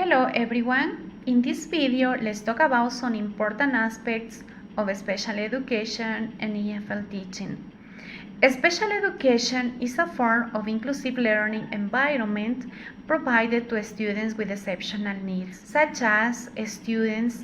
Hello everyone! In this video, let's talk about some important aspects of special education and EFL teaching. Special education is a form of inclusive learning environment provided to students with exceptional needs, such as students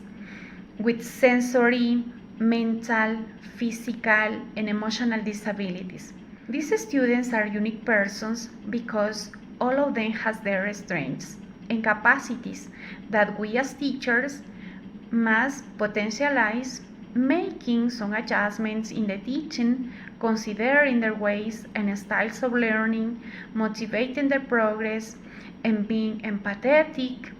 with sensory, mental, physical, and emotional disabilities. These students are unique persons because all of them has their strengths and capacities that we as teachers must potentialize, making some adjustments in the teaching, considering their ways and styles of learning, motivating their progress, and being empathetic,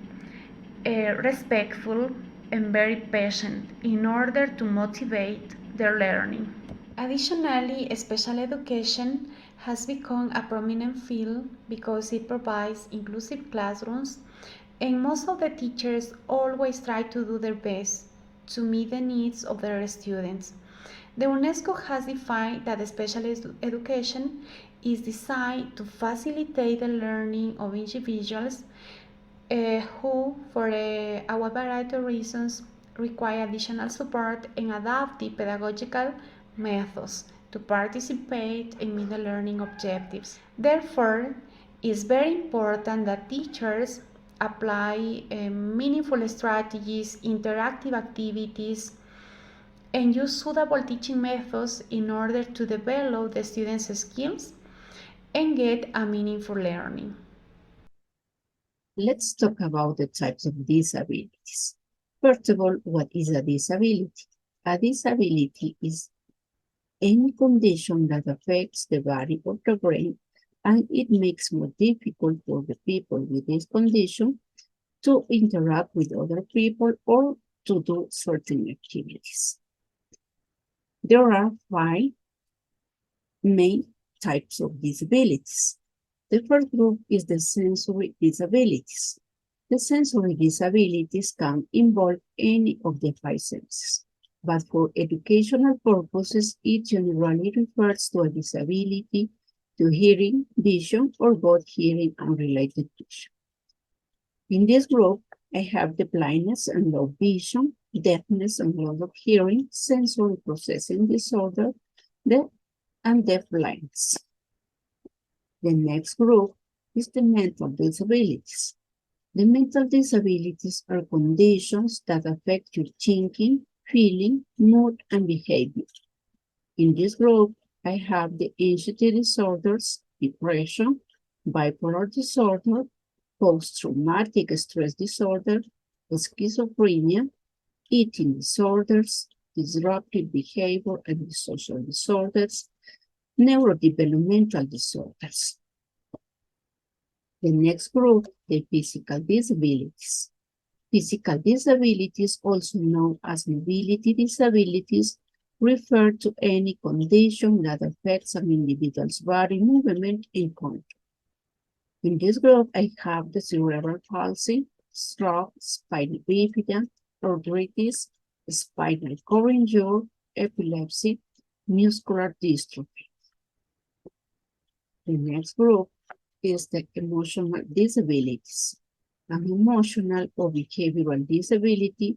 respectful, and very patient in order to motivate their learning. Additionally, special education has become a prominent field because it provides inclusive classrooms, and most of the teachers always try to do their best to meet the needs of their students. The UNESCO has defined that special education is designed to facilitate the learning of individuals who, for a wide variety of reasons, require additional support and adaptive pedagogical methods to participate and meet the learning objectives. Therefore, it's very important that teachers apply meaningful strategies, interactive activities, and use suitable teaching methods in order to develop the students' skills and get a meaningful learning. Let's talk about the types of disabilities. First of all, what is a disability? A disability is any condition that affects the body or the brain, and it makes more difficult for the people with this condition to interact with other people or to do certain activities. There are 5 main types of disabilities. The first group is the sensory disabilities. The sensory disabilities can involve any of the 5 senses, but for educational purposes, it generally refers to a disability to hearing, vision, or both hearing and related vision. In this group, I have the blindness and low vision, deafness and loss of hearing, sensory processing disorder, and deafblindness. The next group is the mental disabilities. The mental disabilities are conditions that affect your thinking, feeling, mood, and behavior. In this group, I have the anxiety disorders, depression, bipolar disorder, post-traumatic stress disorder, schizophrenia, eating disorders, disruptive behavior and social disorders, neurodevelopmental disorders. The next group, the physical disabilities. Physical disabilities, also known as mobility disabilities, refer to any condition that affects an individual's body movement and control. In this group, I have the cerebral palsy, stroke, spina bifida, arthritis, spinal cord injury, epilepsy, muscular dystrophy. The next group is the emotional disabilities. An emotional or behavioral disability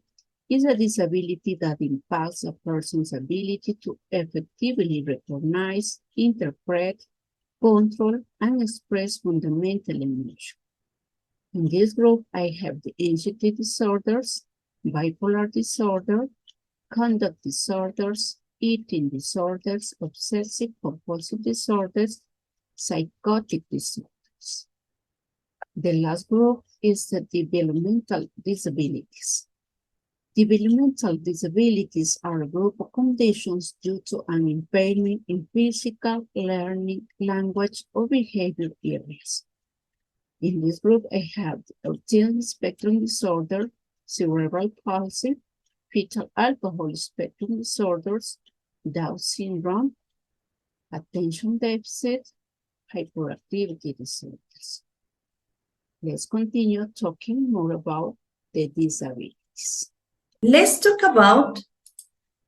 is a disability that impacts a person's ability to effectively recognize, interpret, control, and express fundamental emotion. In this group, I have the anxiety disorders, bipolar disorder, conduct disorders, eating disorders, obsessive-compulsive disorders, psychotic disorders. The last group is the developmental disabilities. Developmental disabilities are a group of conditions due to an impairment in physical, learning, language, or behavior areas. In this group, I have the autism spectrum disorder, cerebral palsy, fetal alcohol spectrum disorders, Down syndrome, attention deficit, hyperactivity disorders. Let's continue talking more about the disabilities. Let's talk about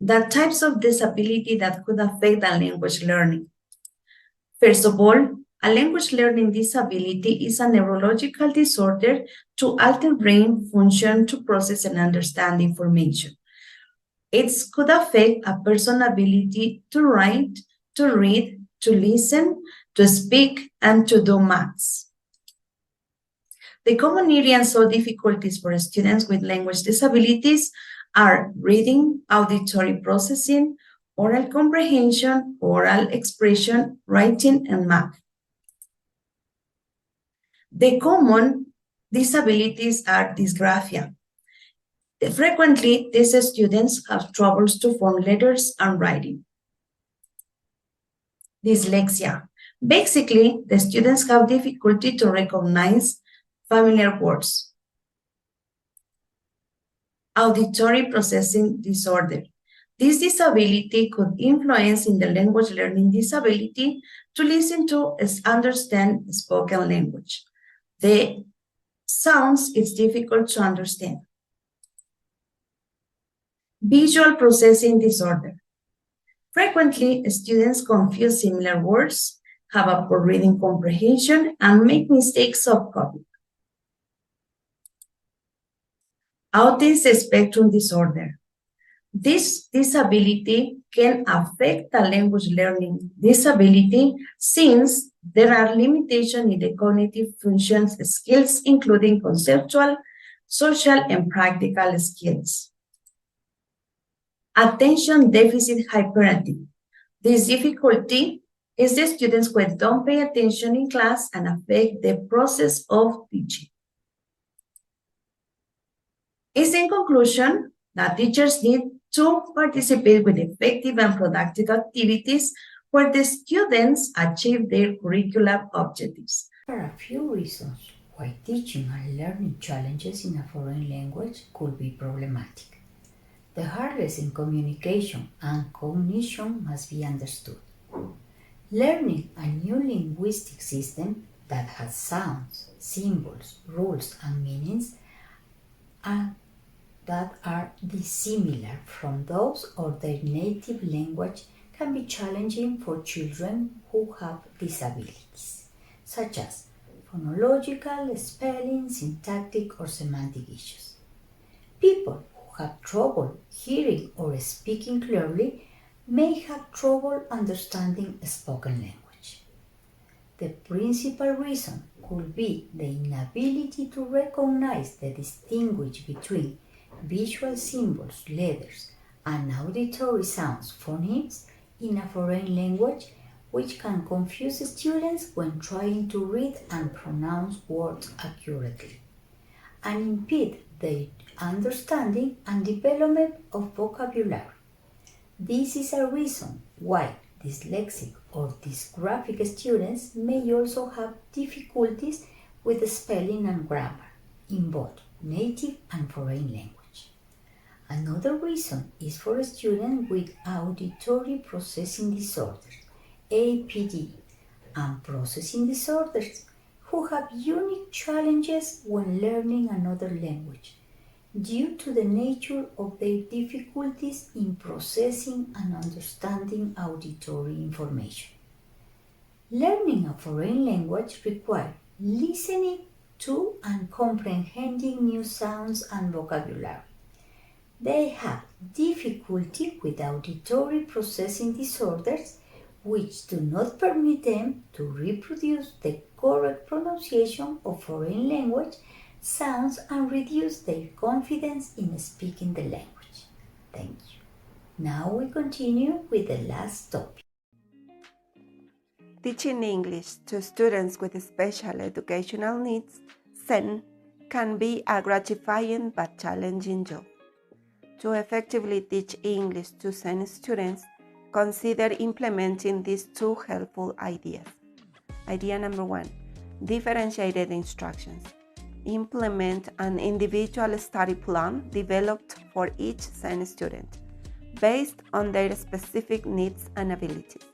the types of disability that could affect the language learning. First of all, A language learning disability is a neurological disorder to alter brain function to process and understand information. It could affect a person's ability to write, to read, to listen, to speak, and to do maths. The common areas of difficulties for students with language disabilities are reading, auditory processing, oral comprehension, oral expression, writing, and math. The common disabilities are dysgraphia. Frequently, these students have troubles to form letters and writing. Dyslexia. Basically, the students have difficulty to recognize familiar words. Auditory processing disorder. This disability could influence in the language learning disability to listen to and understand spoken language. The sounds is difficult to understand. Visual processing disorder. Frequently, students confuse similar words, have a poor reading comprehension, and make mistakes of copy. Autism spectrum disorder. This disability can affect the language learning disability since there are limitations in the cognitive functions skills, including conceptual, social, and practical skills. Attention deficit hyperactivity. This difficulty is the students who don't pay attention in class and affect the process of teaching. Is in conclusion that teachers need to participate with effective and productive activities where the students achieve their curricular objectives. There are a few reasons why teaching and learning challenges in a foreign language could be problematic. The hardness in communication and cognition must be understood. Learning a new linguistic system that has sounds, symbols, rules, and meanings that are dissimilar from those of their native language can be challenging for children who have disabilities, such as phonological, spelling, syntactic, or semantic issues. People who have trouble hearing or speaking clearly may have trouble understanding spoken language. The principal reason could be the inability to recognize the distinguish between visual symbols, letters, and auditory sounds, phonemes, in a foreign language, which can confuse students when trying to read and pronounce words accurately, and impede their understanding and development of vocabulary. This is a reason why dyslexic or dysgraphic students may also have difficulties with spelling and grammar in both native and foreign language. Another reason is for students with auditory processing disorders, APD, and processing disorders who have unique challenges when learning another language due to the nature of their difficulties in processing and understanding auditory information. Learning a foreign language requires listening to and comprehending new sounds and vocabulary. They have difficulty with auditory processing disorders which do not permit them to reproduce the correct pronunciation of foreign language sounds and reduce their confidence in speaking the language. Thank you. Now we continue with the last topic. Teaching English to students with special educational needs, SEN, can be a gratifying but challenging job. To effectively teach English to SEN students, consider implementing these two helpful ideas. Idea number 1, differentiated instructions. Implement an individual study plan developed for each SEN student, based on their specific needs and abilities.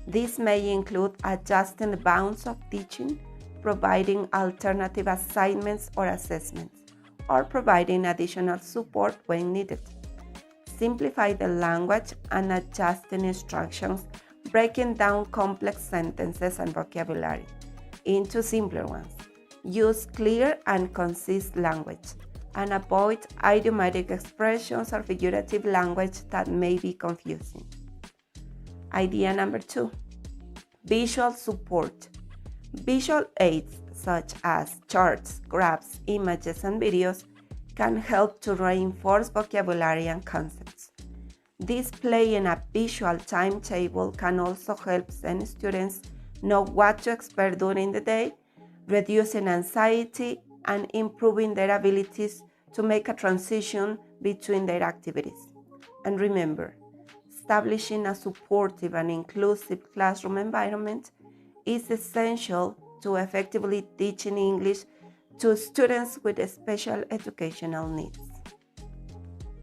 This may include adjusting the bounds of teaching, providing alternative assignments or assessments, or providing additional support when needed. Simplify the language and adjusting instructions breaking down complex sentences and vocabulary into simpler ones. Use clear and concise language, and avoid idiomatic expressions or figurative language that may be confusing. Idea number 2, visual support. Visual aids such as charts, graphs, images, and videos can help to reinforce vocabulary and concepts. Displaying a visual timetable can also help SEN students know what to expect during the day, reducing anxiety and improving their abilities to make a transition between their activities. And remember, establishing a supportive and inclusive classroom environment is essential to effectively teaching English to students with special educational needs.